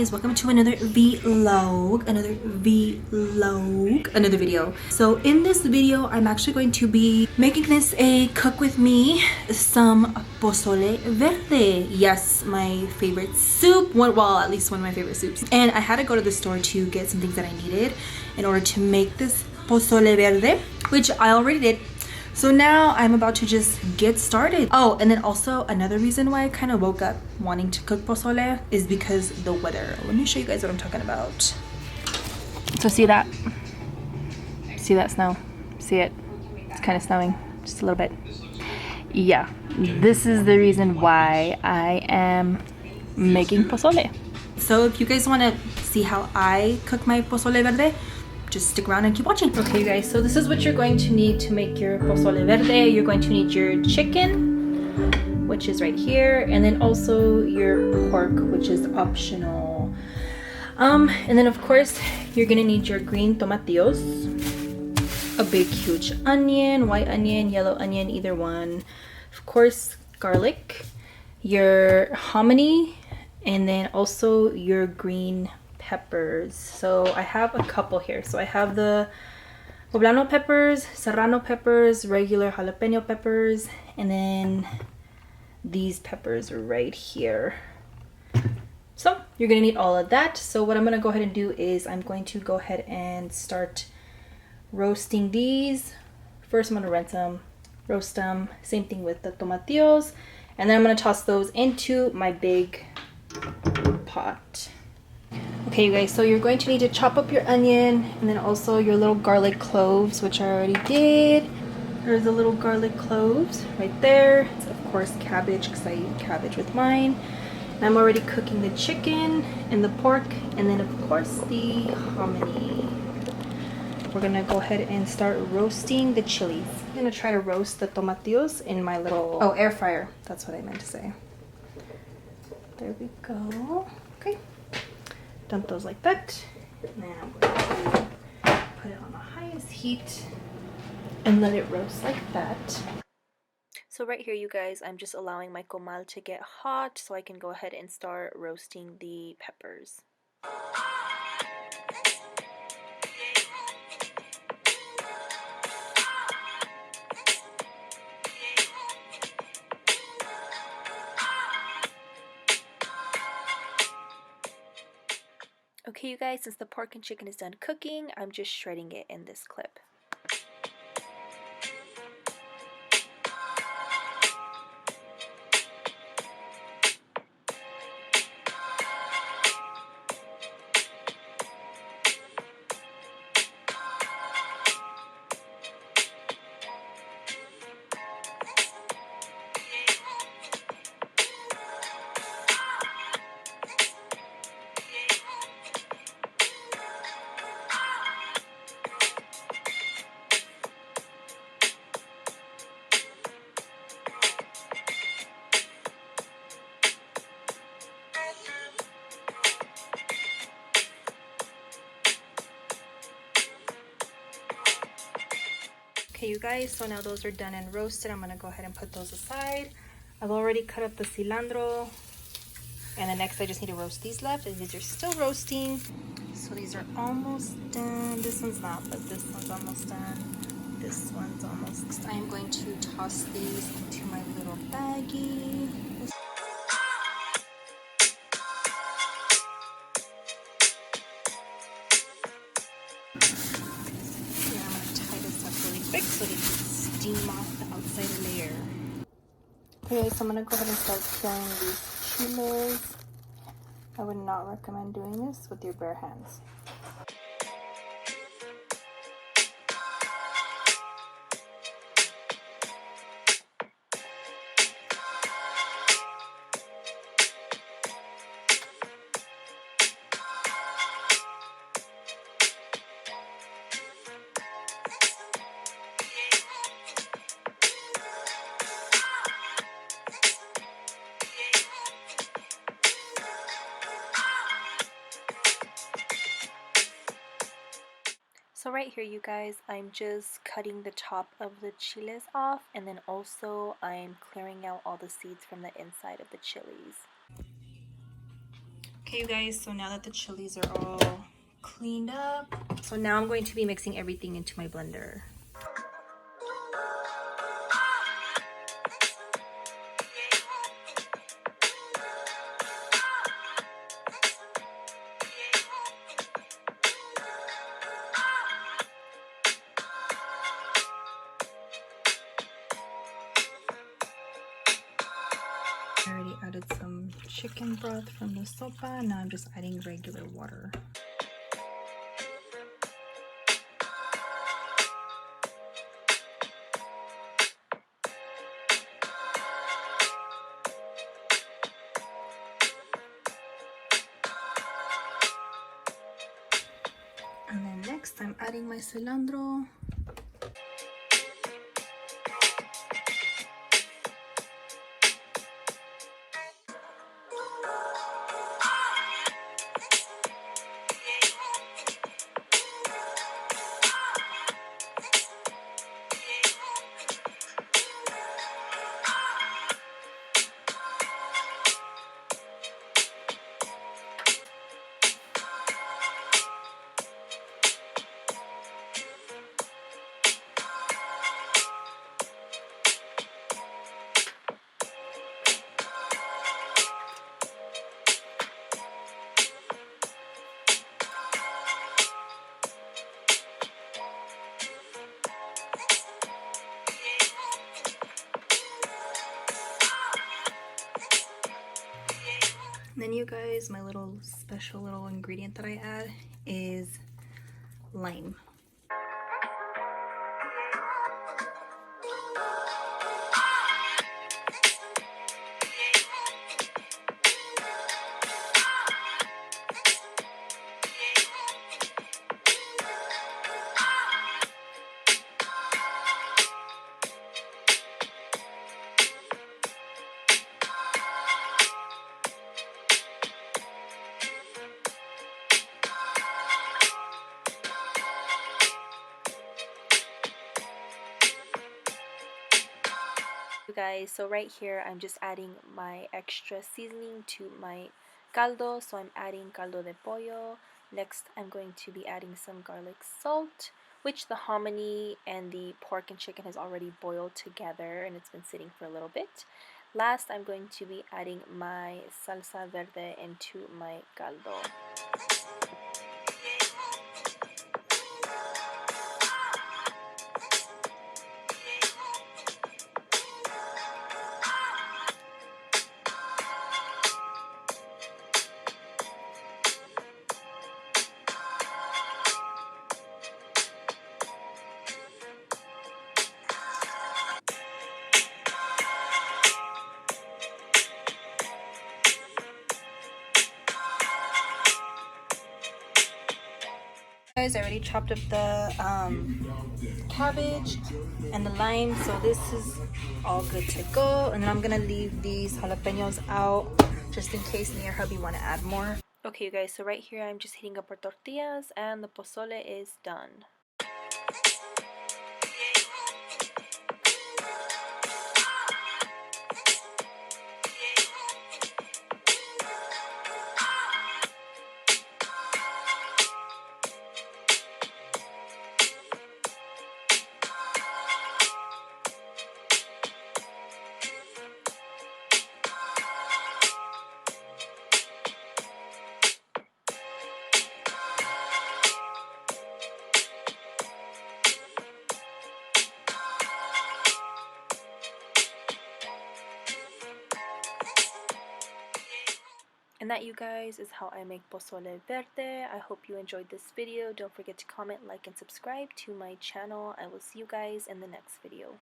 guys, welcome to another another video. So in this video I'm actually going to be making this a cook with me, some pozole verde. Yes, my favorite soup, well, at least one of my favorite soups. And I had to go to the store to get some things that I needed in order to make this pozole verde, which I already did. So now I'm about to just get started. Oh, and then also another reason why I kind of woke up wanting to cook pozole is because the weather. Let me show you guys what I'm talking about. So see that? See that snow? See it? It's kind of snowing, just a little bit. Yeah, this is the reason why I am making pozole. So if you guys want to see how I cook my pozole verde, just stick around and keep watching. Okay, you guys, so this is what you're going to need to make your pozole verde. You're going to need your chicken, which is right here, and then also your pork, which is optional. And then of course you're gonna need your green tomatillos, a big huge onion, white onion, yellow onion, either one. Of course, garlic, your hominy, and then also your green peppers. So I have a couple here. So I have the poblano peppers, serrano peppers, regular jalapeno peppers, and then these peppers right here. So you're gonna need all of that. So what I'm gonna go ahead and do is I'm going to go ahead and start roasting these. First I'm gonna rinse them, roast them, same thing with the tomatillos, and then I'm gonna toss those into my big pot. Okay, you guys, so you're going to need to chop up your onion and then also your little garlic cloves, which I already did. There's the little garlic cloves right there. It's of course cabbage, because I eat cabbage with mine. And I'm already cooking the chicken and the pork, and then of course the hominy. We're gonna go ahead and start roasting the chilies. I'm gonna try to roast the tomatillos in my little, oh, air fryer. That's what I meant to say. There we go. Okay. Dump those like that, and then I'm going to put it on the highest heat and let it roast like that. So right here, you guys, I'm just allowing my comal to get hot so I can go ahead and start roasting the peppers. Okay, you guys, since the pork and chicken is done cooking, I'm just shredding it in this clip. Okay, you guys, so now those are done and roasted. I'm gonna go ahead and put those aside. I've already cut up the cilantro, and then next I just need to roast these left, and these are still roasting. So these are almost done. This one's not, but this one's almost done. This one's almost. I am going to toss these into my little baggie. So they can steam off the outside layer. Okay, so I'm gonna go ahead and start peeling these chiles. I would not recommend doing this with your bare hands. So right here, you guys, I'm just cutting the top of the chiles off, and then also I'm clearing out all the seeds from the inside of the chilies. Okay, you guys, so now that the chilies are all cleaned up, so now I'm going to be mixing everything into my blender. I already added some chicken broth from the sopa. Now I'm just adding regular water. And then next I'm adding my cilantro. Then you guys, my little special little ingredient that I add is lime. Guys, so right here I'm just adding my extra seasoning to my caldo. So I'm adding caldo de pollo. Next I'm going to be adding some garlic salt, which the hominy and the pork and chicken has already boiled together and it's been sitting for a little bit. Last I'm going to be adding my salsa verde into my caldo. Guys, I already chopped up the cabbage and the lime, so this is all good to go. And then I'm gonna leave these jalapeños out just in case me or hubby want to add more. Okay, you guys, so right here I'm just heating up our tortillas and the pozole is done. And that, you guys, is how I make pozole verde. I hope you enjoyed this video. Don't forget to comment, like, and subscribe to my channel. I will see you guys in the next video.